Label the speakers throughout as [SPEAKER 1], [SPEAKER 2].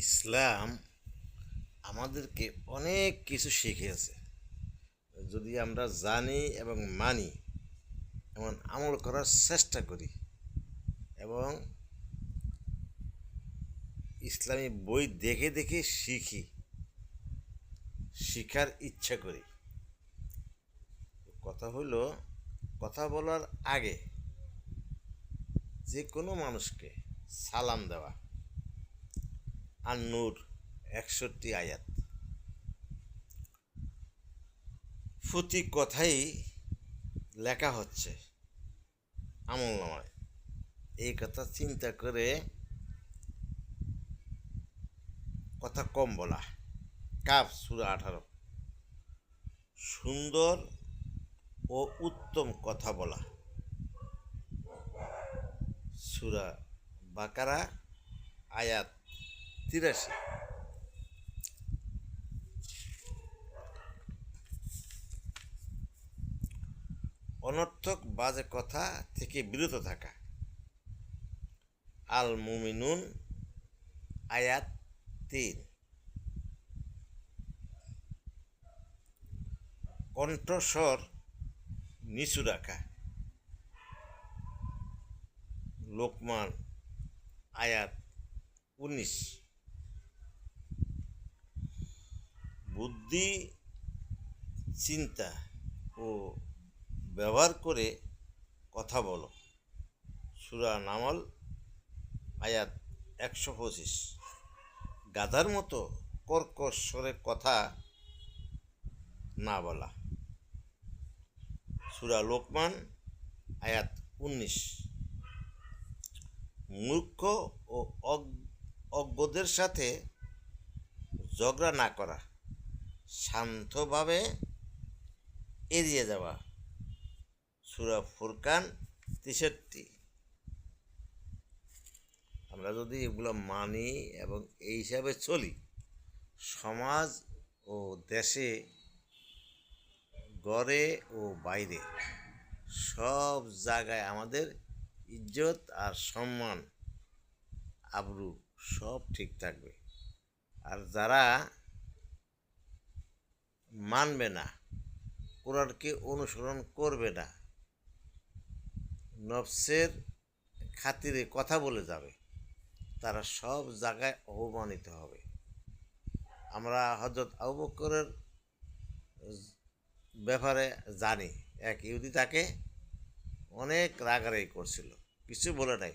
[SPEAKER 1] ইসলাম আমাদেরকে অনেক কিছু শিখিয়েছে। যদি আমরা জানি এবং মানি, এমন আমল করার চেষ্টা করি এবং ইসলামী বই দেখে দেখে শিখার ইচ্ছা করি। কথা হলো, কথা বলার আগে যে কোনো মানুষকে সালাম দেওয়া। আর নূর 61 আয়াত, প্রতি কথাই লেখা হচ্ছে আমল নামায়। এই কথা চিন্তা করে কথা কম বলা। কাফ সূরা 18। সুন্দর ও উত্তম কথা বলা। সূরা বাকারা আয়াত 83। অনর্থক বাজে কথা থেকে বিরত থাকা। আল মুমিনুন আয়াত 3। কণ্ঠস্বর নিচু রাখা। লোকমান আয়াত 19। বুদ্ধি, চিন্তা ও ব্যবহার করে কথা বলো। সূরা নামল আয়াত 125। গাধার মতো কর্কশ স্বরে কথা না বলা। সূরা লোকমান আয়াত 19। মূর্খ ও অজ্ঞদের সাথে ঝগড়া না করা। শান্তভাবে এড়িয়ে যাওয়া। সূরা ফুরকান 63। আমরা যদি এগুলো মানি এবং এই হিসাবে চলি, সমাজ ও দেশে, ঘরে ও বাইরে সব জায়গায় আমাদের ইজ্জত আর সম্মান, আবরু সব ঠিক থাকবে। আর যারা মানবে না, কোরআনকে অনুসরণ করবে না, নফসের খাতিরে কথা বলে যাবে, তারা সব জায়গায় অপমানিত হবে। আমরা হযরত আবু বকরের ব্যাপারে জানি, এক ইহুদি তাকে অনেক রাগারাগি করছিল, কিছু বলে নাই,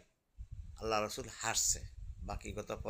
[SPEAKER 1] আল্লাহ রাসূল হাসছে। বাকি কথা পরে।